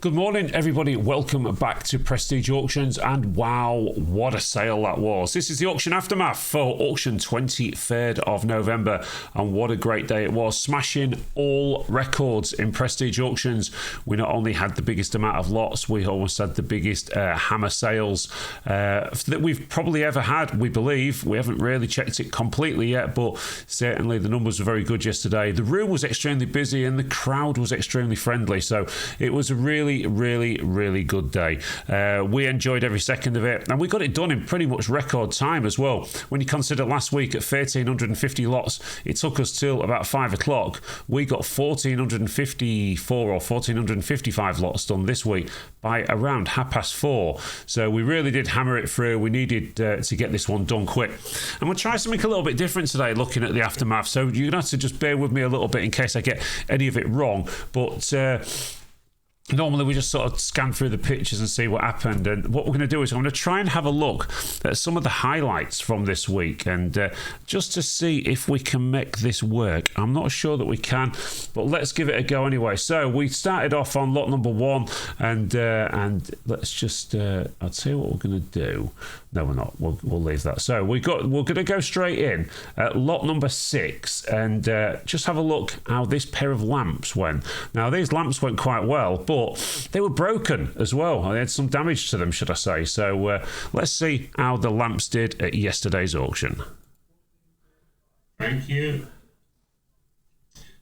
Good morning, everybody. Welcome back to Prestige Auctions, and wow, what a sale that was. This is the auction aftermath for auction 23rd of November, and what a great day it was, smashing all records in Prestige Auctions. We not only had the biggest amount of lots, we almost had the biggest hammer sales that we've probably ever had, we believe. We haven't really checked it completely yet, but certainly the numbers were very good yesterday. The room was extremely busy and the crowd was extremely friendly, so it was a really good day. We enjoyed every second of it, and we got it done in pretty much record time as well. When you consider last week at 1,350 lots, it took us till about 5 o'clock. We got 1,454 or 1,455 lots done this week by around 4:30. So we really did hammer it through. We needed to get this one done quick. And we'll try something a little bit different today, looking at the aftermath. So you're going to have to just bear with me a little bit in case I get any of it wrong. But normally we just sort of scan through the pictures and see what happened, and what we're going to do is I'm going to try and have a look at some of the highlights from this week, and just to see if we can make this work. I'm not sure that we can, but let's give it a go anyway. So we started off on lot number 1, and let's just I'll tell you what we're going to do. No, we're not. We'll leave that. So we're going to go straight in at lot number 6, and just have a look how this pair of lamps went. Now these lamps went quite well, but they were broken as well. They had some damage to them, should I say. So let's see how the lamps did at yesterday's auction. Thank you.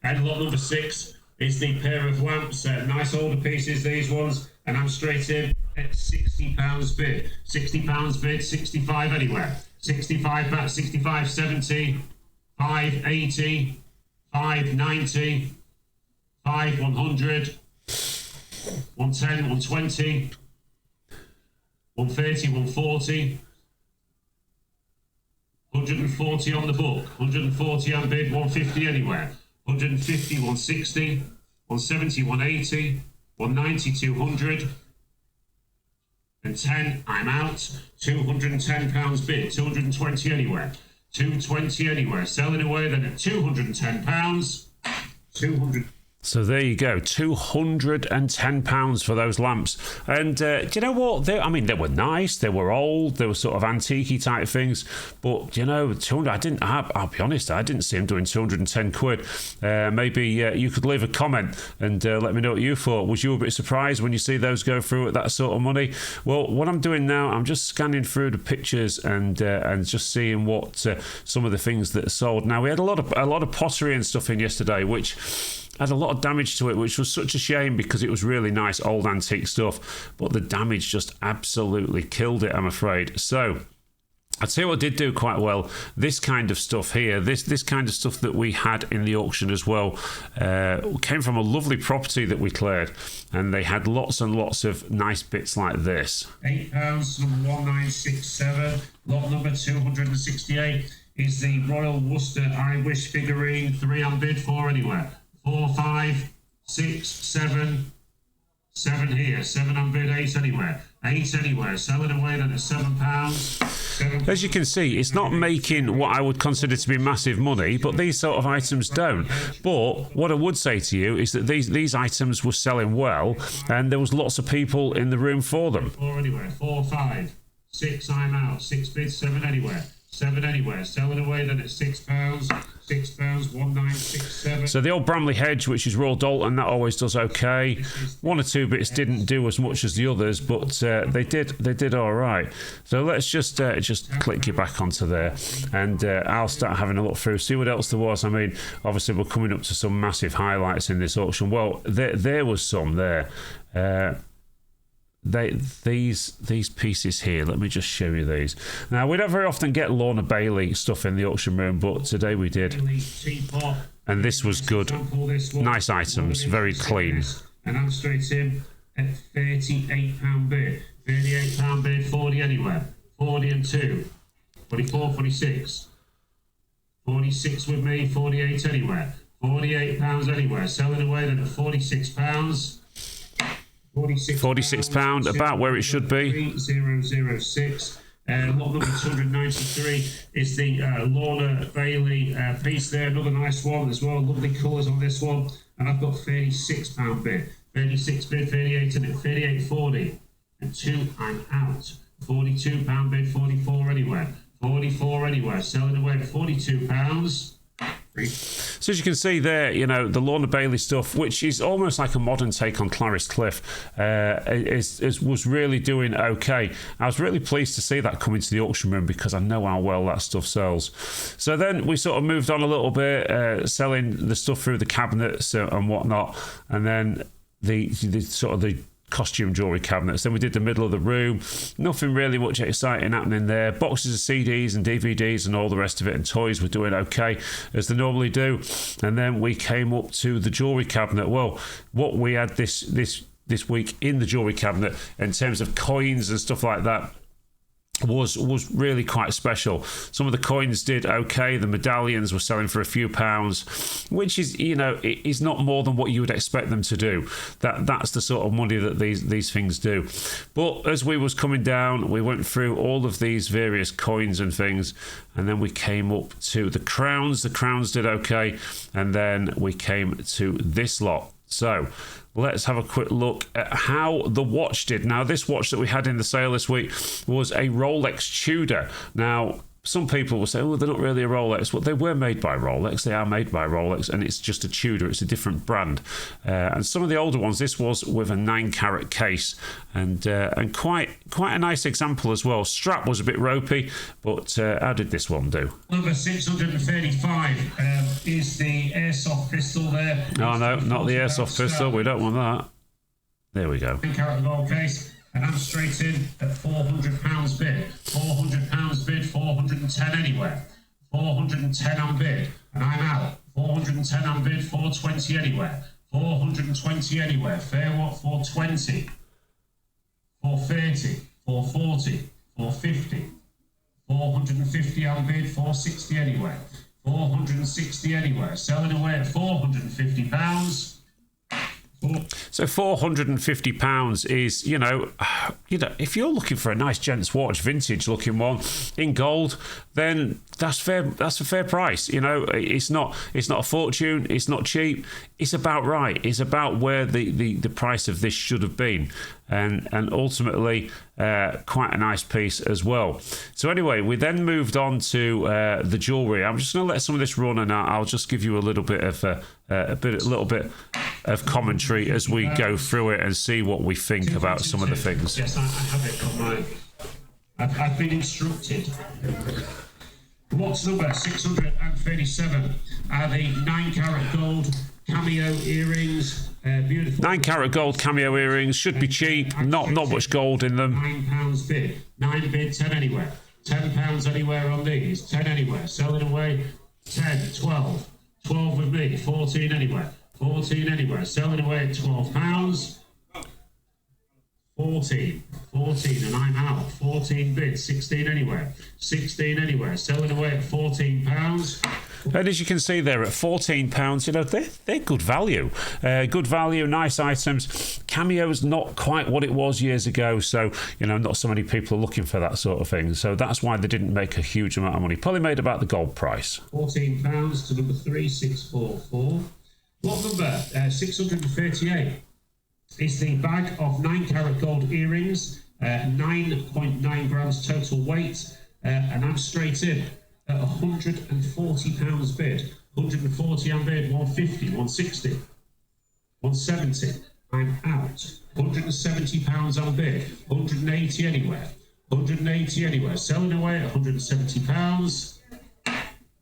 And lot number 6 is the pair of lamps. Nice older pieces, these ones. And I'm straight in at £60 bid. £60 bid, 65 anywhere. 65 back, 65, 70, 5, 80, 5, 90, 5, 100. 110, 120, 130, 140, 140 on the book, 140 on bid, 150 anywhere, 150, 160, 170, 180, 190, 200, and 10, I'm out, £210 bid, 220 anywhere, 220 anywhere, selling away then at £210, 200. So there you go, £210 for those lamps. And do you know what? They were nice, they were old, they were sort of antique-y type things. But, 200, I'll be honest, I didn't see them doing 210 quid. Maybe you could leave a comment and let me know what you thought. Was you a bit surprised when you see those go through at that sort of money? Well, what I'm doing now, I'm just scanning through the pictures and just seeing what some of the things that are sold. Now, we had a lot of pottery and stuff in yesterday, which had a lot of damage to it, which was such a shame because it was really nice old antique stuff, but the damage just absolutely killed it, I'm afraid. So I'd say what did do quite well, this kind of stuff here, this kind of stuff that we had in the auction as well, came from a lovely property that we cleared, and they had lots and lots of nice bits like this. £8, number 1967, lot number 268 is the Royal Worcester I Wish figurine, 3 on bid, 4 anywhere. 4, 5, 6, 7, 7 here, 7 on bid, 8 anywhere, 8 anywhere, selling away then at £7. As you can see, it's not making what I would consider to be massive money, but these sort of items don't. But what I would say to you is that these items were selling well, and there was lots of people in the room for them. 4 anywhere, 4, 5, 6, I'm out, 6 bids, 7 anywhere. 7 anywhere, selling away then at £6, £6, 1967. So the old Bramley Hedge, which is Royal Doulton, that always does okay. 1 or 2 bits didn't do as much as the others, but they did all right. So let's just click you back onto there, and I'll start having a look through, see what else there was. I mean, obviously we're coming up to some massive highlights in this auction. Well, there was some there. These pieces here, let me just show you these. Now, we don't very often get Lorna Bailey stuff in the auction room, but today we did, and this was good. Nice items, very clean. And I'm straight in at £38 bid, £38 bid, 40 anywhere, 40 and 2, 44, 46, 46 with me, 48 anywhere, £48 anywhere, selling away then at £46. £46, about where it should be. 006. Lot number 293 is the Lorna Bailey piece there. Another nice one as well. Lovely colours on this one. And I've got £36 bid. 36 bid, 38 and 38.40. And 2, I'm out. £42 bid, 44 anywhere. 44 anywhere. Selling away at £42. So as you can see there, you know, the Lorna Bailey stuff, which is almost like a modern take on Clarice Cliff, was really doing okay. I was really pleased to see that come into the auction room because I know how well that stuff sells. So then we sort of moved on a little bit, selling the stuff through the cabinets and whatnot, and then the sort of the costume jewellery cabinets. Then we did the middle of the room. Nothing really much exciting happening there. Boxes of CDs and DVDs and all the rest of it, and toys were doing okay as they normally do. And then we came up to the jewellery cabinet. Well, what we had this week in the jewellery cabinet in terms of coins and stuff like that was really quite special. Some of the coins did okay. The medallions were selling for a few pounds, which is, you know, it is not more than what you would expect them to do. That's the sort of money that these things do. But as we was coming down, we went through all of these various coins and things, and then we came up to the crowns. The crowns did okay, and then we came to this lot. So let's have a quick look at how the watch did. Now, this watch that we had in the sale this week was a Rolex Tudor. Now, some people will say, oh, they're not really a Rolex. Well, they were made by Rolex. They are made by Rolex, and it's just a Tudor. It's a different brand. And some of the older ones, this was with a 9-carat case, and quite a nice example as well. Strap was a bit ropey, but how did this one do? Number 635 is the airsoft pistol there. Oh, no, not the airsoft pistol. We don't want that. There we go. 9-carat gold case. And I'm straight in at £400 bid. £400 bid, 410 anywhere. 410 on bid, and I'm out. 410 on bid, 420 anywhere. 420 anywhere. Fair what? 420. 430. 440. 450. 450 on bid, 460 anywhere. 460 anywhere. Selling away at £450. So £450 is, you know, if you're looking for a nice gents watch, vintage looking one in gold, then that's fair. That's a fair price. You know, it's not a fortune. It's not cheap. It's about right. It's about where the price of this should have been, and ultimately quite a nice piece as well. So anyway, we then moved on to the jewellery. I'm just going to let some of this run, and I'll just give you a little bit of little bit of commentary as we go through it and see what we think about some of the things. Yes, I have it on mine. I've been instructed. What's number 637 are the 9-carat gold cameo earrings. Beautiful. 9-carat gold cameo earrings should be cheap. Not much gold in them. £9 bid. 9 bid, 10 anywhere. £10 anywhere on these. 10 anywhere. Selling away 10, 12. 12 with me. 14 anywhere. 14 anywhere. Selling away at £12. 14, and I'm out. 14 bid, 16 anywhere. 16 anywhere. Selling away at £14. And as you can see there, at £14, you know, they're good value. Good value, nice items. Cameo's not quite what it was years ago, so, you know, not so many people are looking for that sort of thing. So that's why they didn't make a huge amount of money. Probably made about the gold price. £14 to number 3644. What number? 638. Is the bag of 9-carat gold earrings, 9.9 grams total weight, and I'm straight in at £140 bid. 140 on bid, 150, 160, 170. I'm out. £170 on bid, 180 anywhere. 180 anywhere. Selling away at £170.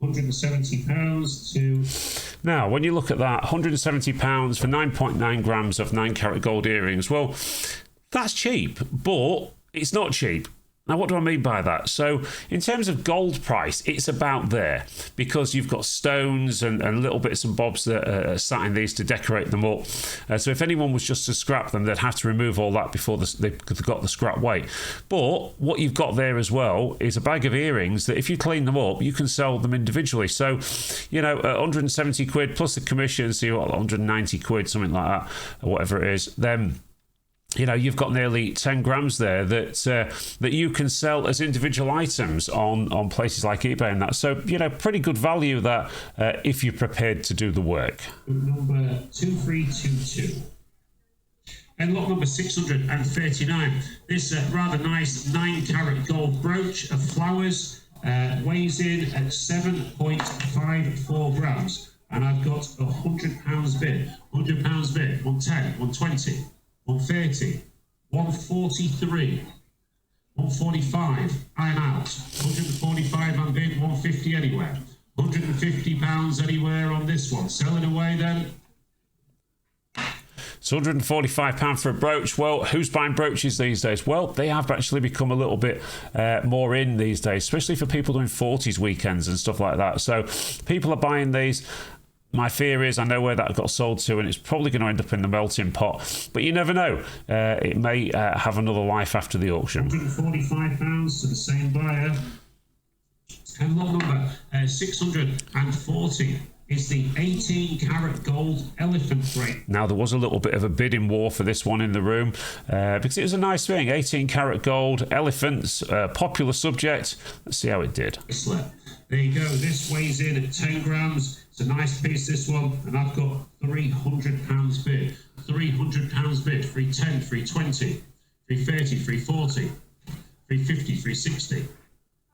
£170 to... Now, when you look at that, £170 for 9.9 grams of 9-carat gold earrings, well, that's cheap, but it's not cheap. Now, what do I mean by that? So, in terms of gold price, it's about there because you've got stones and little bits and bobs that are sat in these to decorate them up. So, if anyone was just to scrap them, they'd have to remove all that before they got the scrap weight. But what you've got there as well is a bag of earrings that if you clean them up, you can sell them individually. So, you know, 170 quid plus the commission, so you've got 190 quid, something like that, or whatever it is, then... You know, you've got nearly 10 grams there that you can sell as individual items on places like eBay and that. So, you know, pretty good value that if you're prepared to do the work. Number 2322. And lot number 639. This rather nice 9-carat gold brooch of flowers weighs in at 7.54 grams. And I've got £100 bid. £100 bid. 110, 120, 130, 143, 145. I'm out. 145 on bid. 150 anywhere. £150 anywhere on this one. Selling away then. It's £145 for a brooch. Well, who's buying brooches these days? Well, they have actually become a little bit more in these days, especially for people doing 40s weekends and stuff like that. So people are buying these. My fear is I know where that got sold to, and it's probably going to end up in the melting pot. But you never know. It may have another life after the auction. £145 to the same buyer. And lot number 640. Is the 18-carat gold elephant bracelet. Now, there was a little bit of a bidding war for this one in the room because it was a nice thing. 18-carat gold, elephants, popular subject. Let's see how it did. There you go. This weighs in at 10 grams. It's a nice piece, this one. And I've got £300 bid. £300 bid. 310, 320, 330, 340, 350, 360,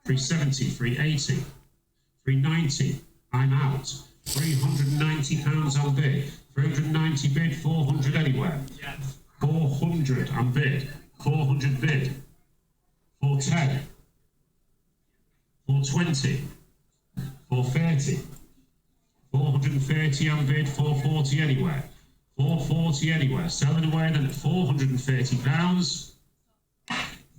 370, 380, 390. I'm out. £390 on bid. 390 bid, 400 anywhere. 400 on bid. 400 bid. 410. 420. 430. 430 on bid, 440 anywhere. 440 anywhere. Selling away then at £430.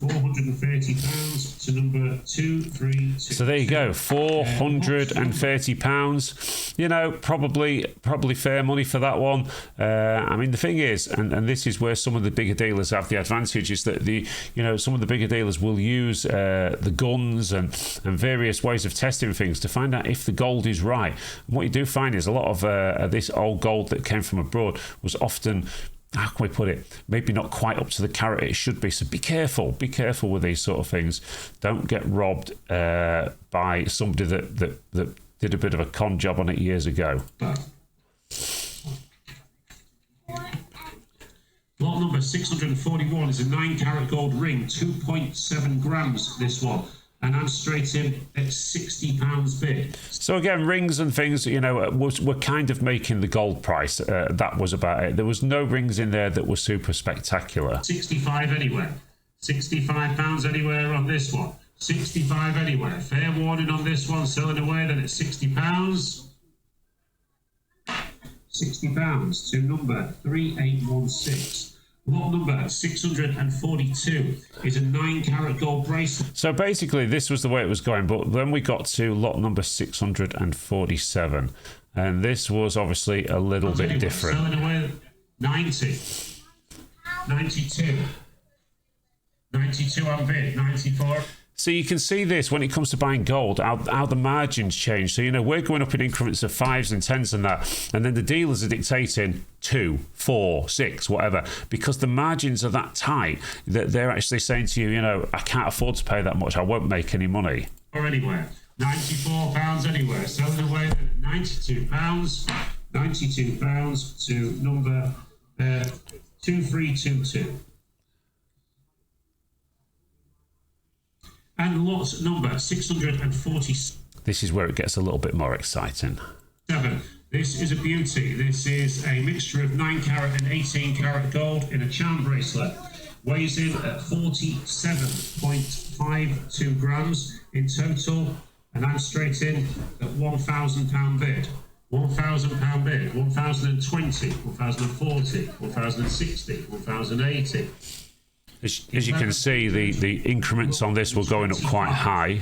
£430 to number 232. So there you go, £430. You know, probably fair money for that one. I mean, the thing is, and this is where some of the bigger dealers have the advantage, is that some of the bigger dealers will use the guns and various ways of testing things to find out if the gold is right. And what you do find is a lot of this old gold that came from abroad was often, how can we put it, maybe not quite up to the carat it should be. So be careful with these sort of things. Don't get robbed by somebody that did a bit of a con job on it years ago. Lot number 641 is a 9-carat gold ring, 2.7 grams this one. And I'm straight in at £60 bid. So again, rings and things, were kind of making the gold price. That was about it. There was no rings in there that were super spectacular. 65 anywhere. £65 anywhere on this one. 65 anywhere. Fair warning on this one. Selling away then at £60. £60 to number 3816. Lot number 642 is a 9-carat gold bracelet. So basically, this was the way it was going, but then we got to lot number 647, and this was obviously a little bit different. Selling away 90, 92, 92 on bid, 94. So you can see this when it comes to buying gold, how the margins change. So, we're going up in increments of 5s and 10s and that. And then the dealers are dictating 2, 4, 6, whatever. Because the margins are that tight that they're actually saying to you, I can't afford to pay that much. I won't make any money. Or anywhere. £94 anywhere. Selling away at £92. £92 to number 2322. And lot number 640. This is where it gets a little bit more exciting. 7. This is a beauty. This is a mixture of 9-carat and 18-carat gold in a charm bracelet. Weighs in at 47.52 grams in total. And I'm straight in at £1,000 bid. £1,000 bid. 1,020, 1,040, 1,060, 1,080. As you can see, the increments on this were going up quite high.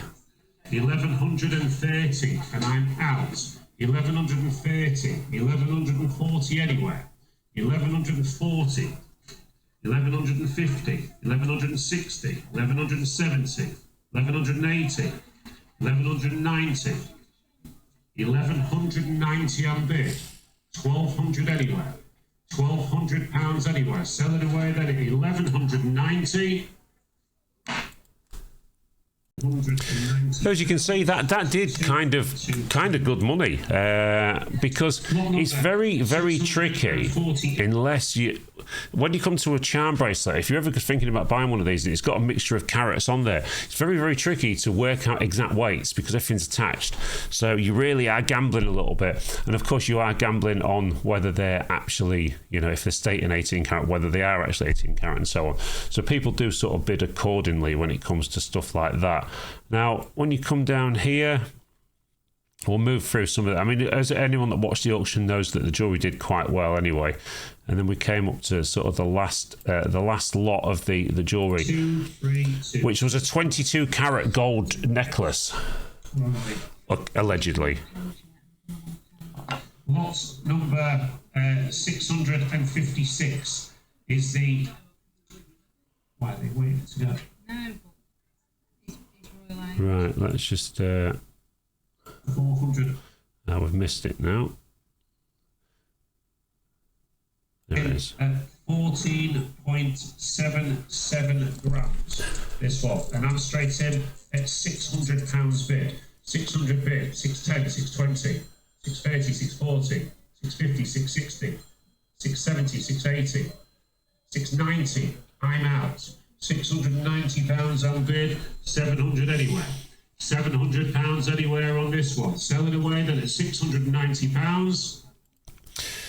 1,130, and I'm out. 1,130, 1,140 anywhere. 1,140, 1,150, 1,160, 1,170, 1,180, 1,190, 1,190 on bid. 1,200 anywhere. £1,200 anywhere. Selling away then at 1,190. As you can see, that did kind of good money because it's very tricky unless you. When you come to a charm bracelet, if you're ever thinking about buying one of these, it's got a mixture of carats on there. It's very tricky to work out exact weights because everything's attached. So you really are gambling a little bit, and of course you are gambling on whether they're actually, if they're stating 18 carat, whether they are actually 18 carat, and so on. So people do sort of bid accordingly when it comes to stuff like that. Now, when you come down here, we'll move through some of that. I mean, as anyone that watched the auction knows that the jewellery did quite well anyway. And then we came up to sort of the last lot of the jewellery, which was a 22 carat gold necklace, allegedly. Lot number 656 is the. Why are they waiting to go? No. Right, let's just. 400. Now we've missed it now. There it is. 14.77 grams. This one, and I'm straight in at £600 bid. 600 bid. 610, 620, 630, 640, 650, 660, 670, 680, 690. I'm out. £690 on bid. 700 anywhere. £700 anywhere on this one. Selling away then at £690.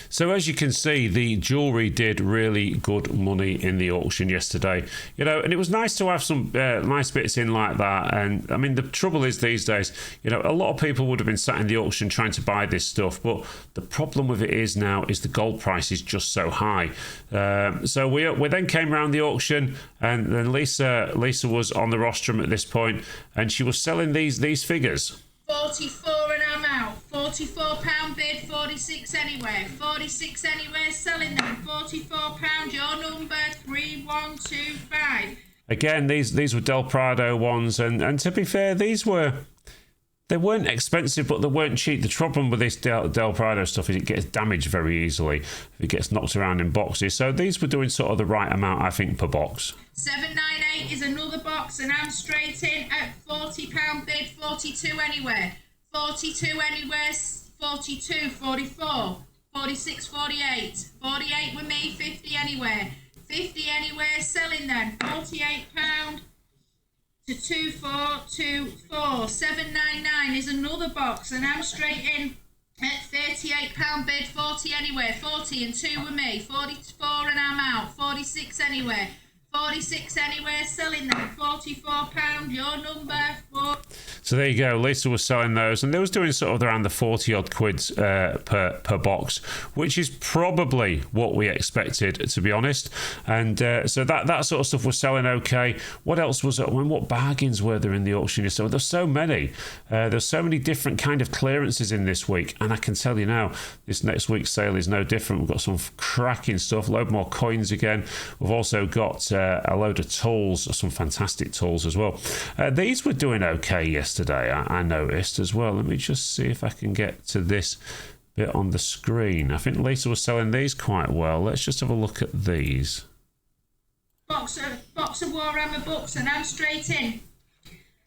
So as you can see, the jewellery did really good money in the auction yesterday. And it was nice to have some nice bits in like that. And I mean, the trouble is these days, a lot of people would have been sat in the auction trying to buy this stuff. But the problem with it is now is the gold price is just so high. So we then came around the auction, and then Lisa was on the rostrum at this point, and she was selling these figures. 44 and I'm out. £44 bid, 46 anywhere. 46 anywhere, selling them. £44, your number 3125. Again, these were Del Prado ones, and to be fair, they weren't expensive, but they weren't cheap. The problem with this Del Prado stuff is it gets damaged very easily if it gets knocked around in boxes. So these were doing sort of the right amount, I think, per box. 798 is another box, and I'm straight in at £40 bid, 42 anywhere. 42 anywhere, 42, 44, 46, 48. 48 with me, 50 anywhere. 50 anywhere, selling then. £48 to 2424. 799 is another box, and I'm straight in at £38 bid, 40 anywhere. 40 and 2 with me. 44 and I'm out. 46 anywhere. 46 anywhere, selling them. £44, your number 4. So there you go. Lisa was selling those, and they was doing sort of around the 40 odd quids per box, which is probably what we expected, to be honest. And so that sort of stuff was selling okay. What else was it? What bargains were there in the auction? So there's so many. There's so many different kind of clearances in this week, and I can tell you now, this next week's sale is no different. We've got some cracking stuff, a load more coins again. We've also got a load of tools, some fantastic tools as well. These were doing okay yesterday, I noticed as well. Let me just see if I can get to this bit on the screen. I think Lisa was selling these quite well. Let's just have a look at these. Box of Warhammer books, and I'm straight in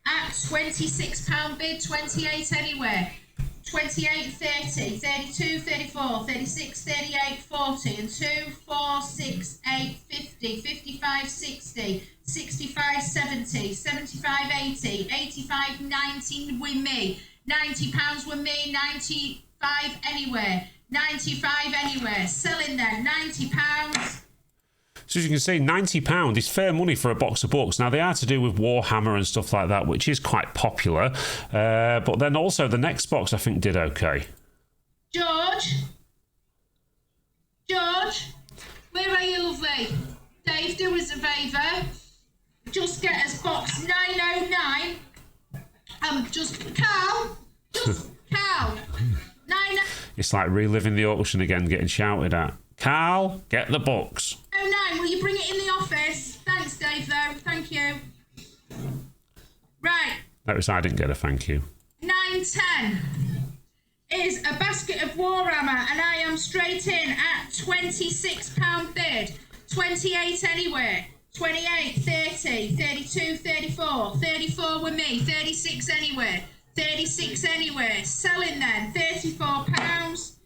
at £26 bid, 28 anywhere. 28, 30, 32, 34, 36, 38, 40, and 2, 4, 6, 8, 50, 55, 60, 65, 70, 75, 80, 85, 90 with me, £90 with me, 95 anywhere, 95 anywhere, selling them, £90. So as you can see, £90 is fair money for a box of books. Now, they are to do with Warhammer and stuff like that, which is quite popular. But then also the next box, I think, did okay. George, where are you, lovely? Dave, do us a favour. Just get us box 909. Carl. 909. It's like reliving the auction again, getting shouted at. Carl, get the books. 09, will you bring it in the office? Thanks, Dave, though. Thank you. Right. Notice I didn't get a thank you. 910 is a basket of Warhammer, and I am straight in at £26 bid. 28 anywhere. 28, 30, 32, 34, 34 with me, 36 anywhere, 36 anywhere, selling then, £34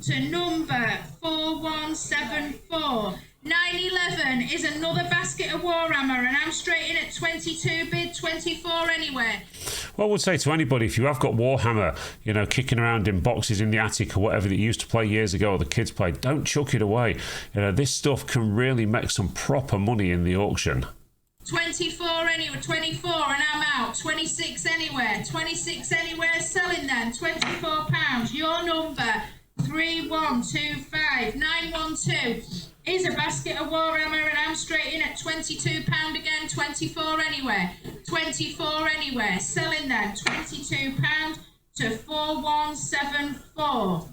to number 4174. 911 is another basket of Warhammer, and I'm straight in at 22 bid, 24 anywhere. Well, I would say to anybody, if you have got Warhammer, you know, kicking around in boxes in the attic or whatever that you used to play years ago or the kids played, don't chuck it away. You know, this stuff can really make some proper money in the auction. 24 anywhere, 24 and I'm out. 26 anywhere, 26 anywhere, selling then, £24. Your number, 3125 912 is a basket of Warhammer, and I'm straight in at £22 again. 24 anywhere, 24 anywhere, selling then, £22 to 4174.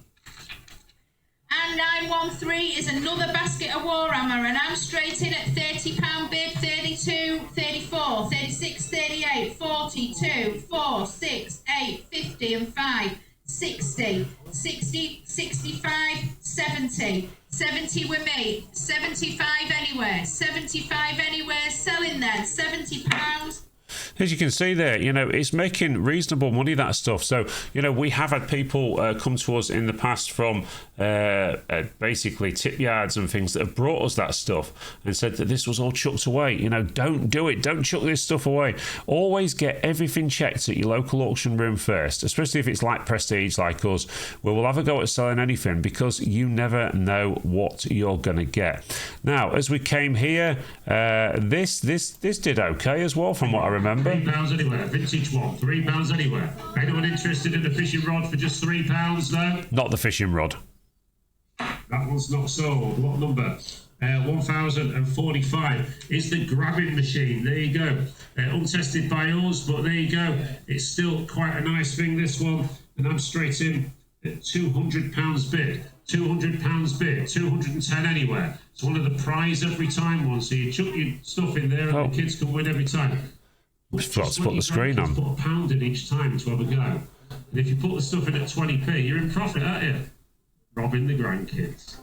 And 913 is another basket of Warhammer, and I'm straight in at £30 bid, 32, 34, 36, 38, 42, 4, 6, 8, 50 and 5, 60, 60, 65, 70, 70 with me, 75 anywhere, 75 anywhere, selling then, £70. As you can see there, you know, it's making reasonable money, that stuff. So, you know, we have had people come to us in the past from basically tip yards and things that have brought us that stuff and said that this was all chucked away. You know, don't do it. Don't chuck this stuff away. Always get everything checked at your local auction room first, especially if it's like Prestige, like us, where we'll have a go at selling anything, because you never know what you're going to get. Now, as we came here, this did okay as well, from what I remember. £3 anywhere, vintage one, £3 anywhere. Anyone interested in a fishing rod for just £3 though? Not the fishing rod. That one's not sold. What number? 1045 is the grabbing machine. There you go. Untested by us, but there you go. It's still quite a nice thing, this one. And I'm straight in at £200 bid. £200 bid, 210 anywhere. It's one of the prize every time ones. So you chuck your stuff in there and the kids can win every time. Forgot to put the screen on. Put a pound in each time to have a go. And if you put the stuff in at 20p, you're in profit, aren't you? Robbing the grandkids.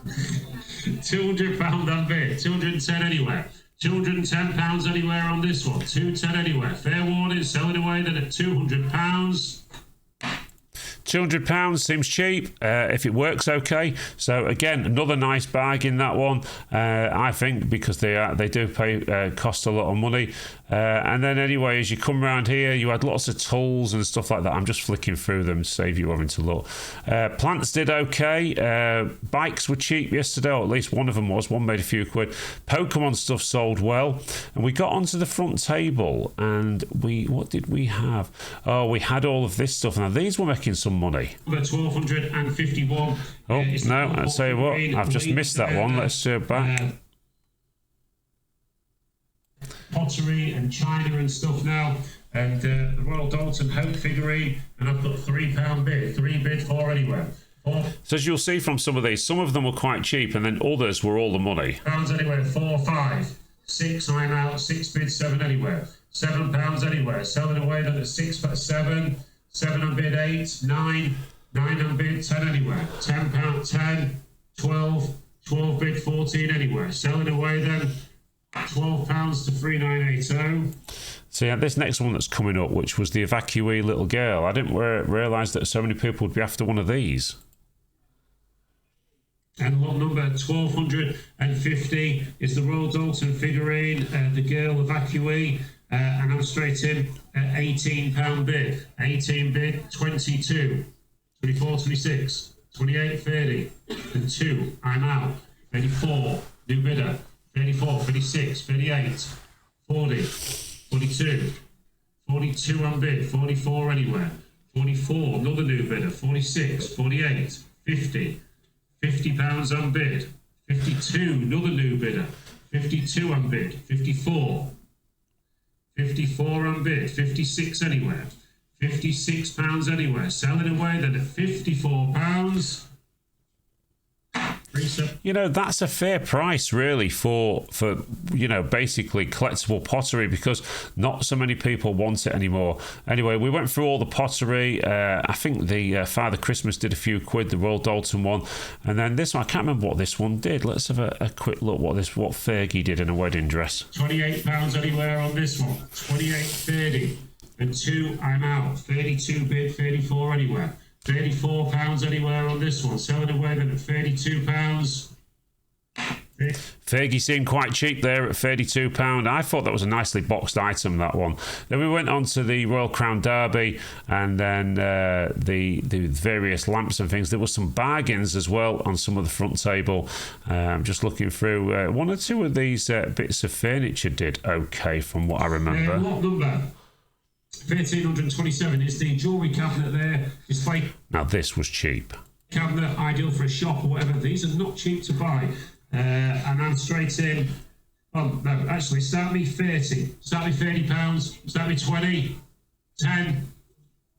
£200 that bit, 210 anywhere. £210 anywhere on this one, 210 anywhere. Fair warning, selling away then at £200. £200 seems cheap if it works okay. So again, another nice bag in that one, I think, because they do pay cost a lot of money. And then anyway, as you come around here, you had lots of tools and stuff like that. I'm just flicking through them to save you having to look. Plants did okay. Bikes were cheap yesterday, or at least one of them was. One made a few quid. Pokemon stuff sold well. And we got onto the front table, and what did we have? Oh, we had all of this stuff. Now these were making some money. 1251. Oh no! I tell you what, I've just missed that one. Let's go back. Pottery and China and stuff now, and the Royal Doulton Hope figurine, and I've got £3 bid, 3 bid for anywhere. So as you'll see from some of these, some of them were quite cheap, and then others were all the money. £4 anywhere, 4, 5, 6. I'm out. 6 bid, 7 anywhere. £7 anywhere. Selling away then at 6 for 7. 7 on bid 8, 9, 9 on bid 10 anywhere. £10, 10, 12, 12 bid 14 anywhere. Selling away then £12 to 3980. So yeah, this next one that's coming up, which was the evacuee little girl, I didn't realise that so many people would be after one of these. And lot number 1250 is the Royal Doulton figurine, the girl evacuee, and I'm straight in at £18 bid. 18 bid, 22, 24, 26, 28, 30, and 2. I'm out. 34, new bidder. 34, 36, 38, 40, 42, 42 on bid, 44 anywhere. 44, another new bidder. 46, 48, 50. £50 on bid, 52, another new bidder, 52 on bid, 54, 54 on bid, 56 anywhere, £56 anywhere, selling away then at £54, You know, that's a fair price really for you know, basically collectible pottery, because not so many people want it anymore. Anyway, we went through all the pottery. I think the Father Christmas did a few quid, the Royal Doulton one, and then this one, I can't remember what this one did. Let's have a quick look what Fergie did in a wedding dress. £28 anywhere on this one. 28.30 and 2 I'm out. 32 bid, 34 anywhere. £34 anywhere on this one. Selling away then at £32. Fergie seemed quite cheap there at £32. I thought that was a nicely boxed item, that one. Then we went on to the Royal Crown Derby, and then the various lamps and things. There were some bargains as well on some of the front table. Just looking through, one or two of these bits of furniture did okay from what I remember. What number? 1327 is the jewellery cabinet there. Display Now this was cheap. cabinet, ideal for a shop or whatever. These are not cheap to buy. And I'm straight in. Oh, no, actually, start me 30. Start me £30. Start me 20. 10.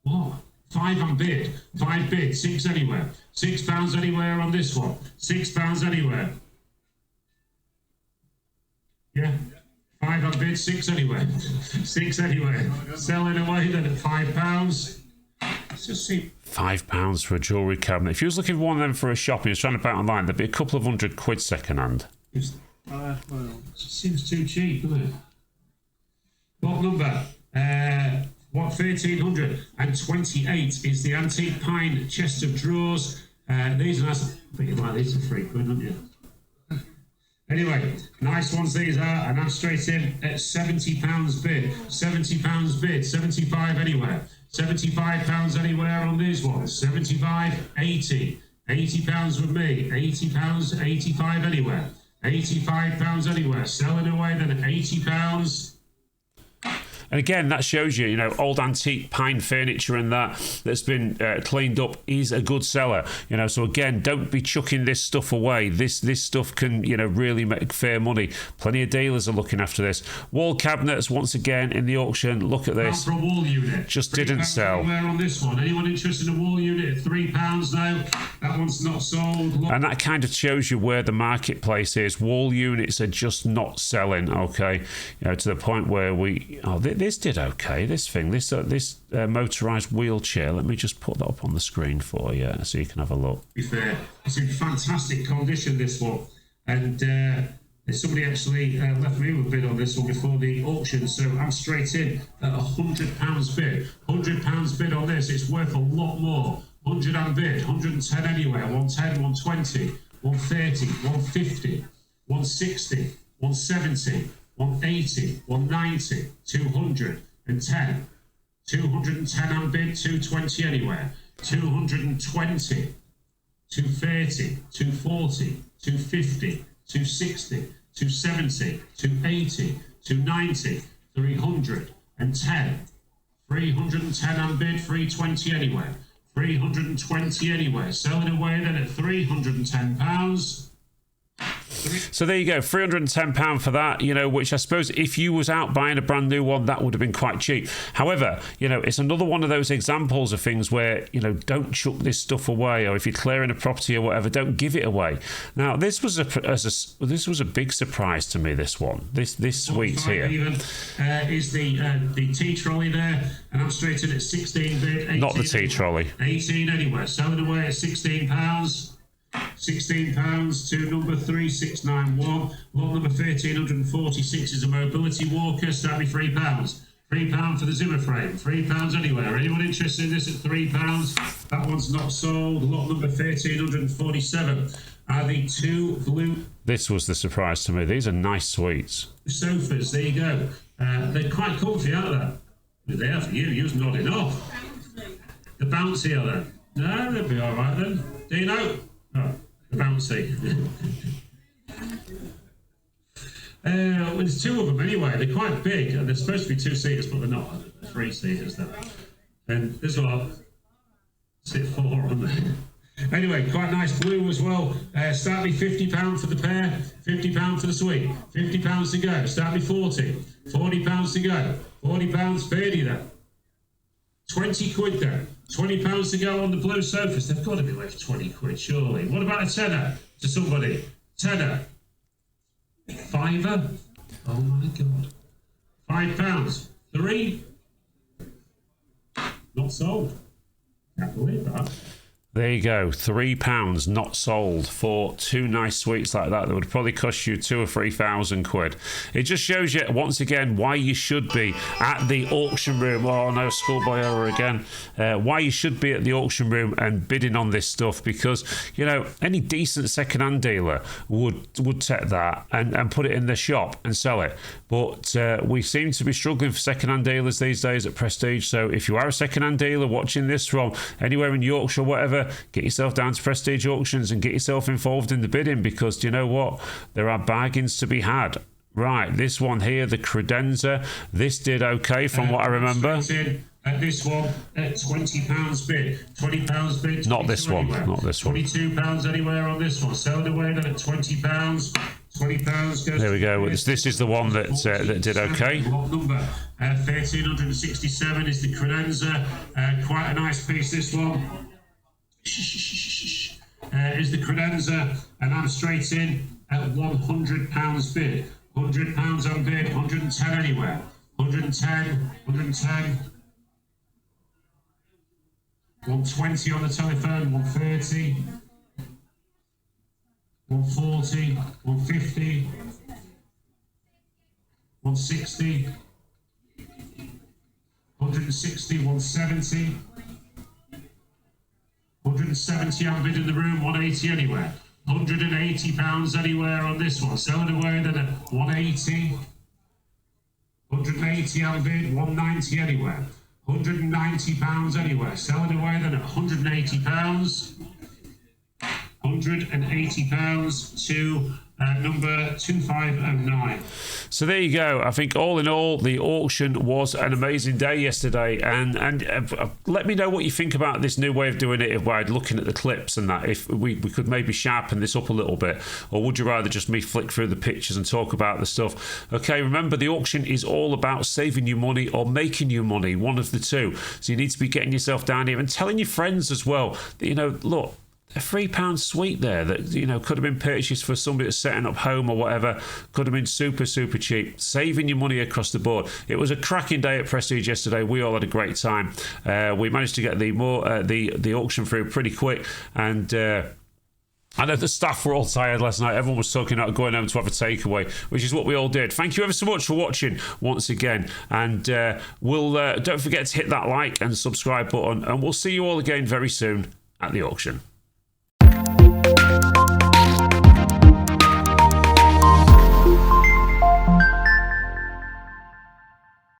What? 5 on bid. 5 bid. 6 anywhere. £6 anywhere on this one. £6 anywhere. Yeah. 5 on bid. 6 anywhere. 6 anywhere. Selling away then at £5. Let's just see. £5 for a jewellery cabinet. If you was looking for one of them for a shop and you was trying to buy it online, there'd be a couple of £100 second hand. Well, it seems too cheap, doesn't it? What number? 1328 is the antique pine chest of drawers. These are nice. I think you like these for £3, don't you? Anyway, nice ones these are, and I'm straight in at £70 bid. £70 bid. 75 anywhere. £75 anywhere on these ones. 75, 80. £80 with me. £80, 85 anywhere. £85 anywhere. Selling away then at £80. And again, that shows you, you know, old antique pine furniture and that's been cleaned up is a good seller. You know, so again, don't be chucking this stuff away. This stuff can, you know, really make fair money. Plenty of dealers are looking after this. Wall cabinets, once again, in the auction. Look at this. For a wall unit. Just didn't sell. On this one. Anyone interested in a wall unit at £3 now? That one's not sold. And that kind of shows you where the marketplace is. Wall units are just not selling, okay? You know, to the point where this did okay. This motorised wheelchair. Let me just put that up on the screen for you so you can have a look. To be fair, it's in fantastic condition, this one. And somebody actually left me with a bid on this one before the auction, so I'm straight in at £100 bid. £100 bid on this. It's worth a lot more. 100 and bid. 110 anywhere. 110, 120, 130, 150, 160, 170. 180, 190, 210, 210 and bid, 220 anywhere, 220, 230, 240, 250, 260, 270, 280, 290, 310, 310 and bid, 320 anywhere, 320 anywhere, selling away then at £310. So there you go, £310 for that, you know, which I suppose if you was out buying a brand new one, that would have been quite cheap. However, you know, it's another one of those examples of things where, you know, don't chuck this stuff away, or if you're clearing a property or whatever, don't give it away. Now, this was a big surprise to me, this one. This suite here. Even, is the tea trolley there, and I'm straight in at 16 bid. Not the tea trolley. 18 anywhere, selling away at £16. £16 to number 3691. Lot number 1346 is a mobility walker. Start me £3. £3 for the Zimmer frame. £3 anywhere. Anyone interested in this at £3? That one's not sold. Lot number 1347 are the 2 blue. This was the surprise to me. These are nice suites. Sofas. There you go. They're quite comfy, aren't they? They are for you. You're nodding off. The bouncy are they? No, they'll be all right then. Do you know? Oh, the bouncy. There's 2 of them anyway. They're quite big, and they're supposed to be 2-seaters, but they're not. They're 3-seaters though. And this one, sit 4 on there. Anyway, quite nice blue as well. Start me £50 for the pair, £50 for the suite, £50 to go. Start me 40, £40 to go, £40, 30 then. 20 quid then. £20 to go on the blue sofas. They've got to be worth 20 quid, surely. What about a tenner? to somebody. Tenner. Fiver. Oh my God. £5. 3. Not sold. Can't believe that. There you go, £3 not sold for 2 nice suites like that would probably cost you 2,000 or 3,000 quid. It just shows you once again why you should be at the auction room. Oh no, schoolboy error again. Why you should be at the auction room and bidding on this stuff, because you know any decent second-hand dealer would take that and put it in their shop and sell it. But we seem to be struggling for second-hand dealers these days at Prestige. So if you are a second-hand dealer watching this from anywhere in Yorkshire or whatever, get yourself down to Prestige Auctions and get yourself involved in the bidding, because do you know what? There are bargains to be had. Right, this one here, the credenza, this did okay from what I remember. At this one, at £20 bid, £20 bid. Not this one, not this one. £22 anywhere on this one. Sell it away then at £20. £20 goes. There we go. This is the one that did okay. What number? 1367 is the credenza. Quite a nice piece, this one. Is the credenza, and I'm straight in at £100 bid. £100 on bid, 110 anywhere. 110, 110. 120 on the telephone, 130. 140, 150. 160. 160, 170. 170 on bid in the room, 180 anywhere. £180 anywhere on this one. Sell it away then at 180. 180 on bid, 190 anywhere. £190 anywhere. Sell it away then at £180. £180 to number 2509. So there you go. I think all in all, the auction was an amazing day yesterday, and let me know what you think about this new way of doing it by looking at the clips and that. If we could maybe sharpen this up a little bit, or would you rather just me flick through the pictures and talk about the stuff? Okay, remember the auction is all about saving you money or making you money, one of the two. So you need to be getting yourself down here and telling your friends as well that, you know, look, a £3 suite there that, you know, could have been purchased for somebody that's setting up home or whatever, could have been super cheap, saving your money across the board. It was a cracking day at Prestige yesterday. We all had a great time. We managed to get the auction through pretty quick, and I know the staff were all tired last night. Everyone was talking about going home to have a takeaway, which is what we all did. Thank you ever so much for watching once again, and don't forget to hit that like and subscribe button, and we'll see you all again very soon at the auction.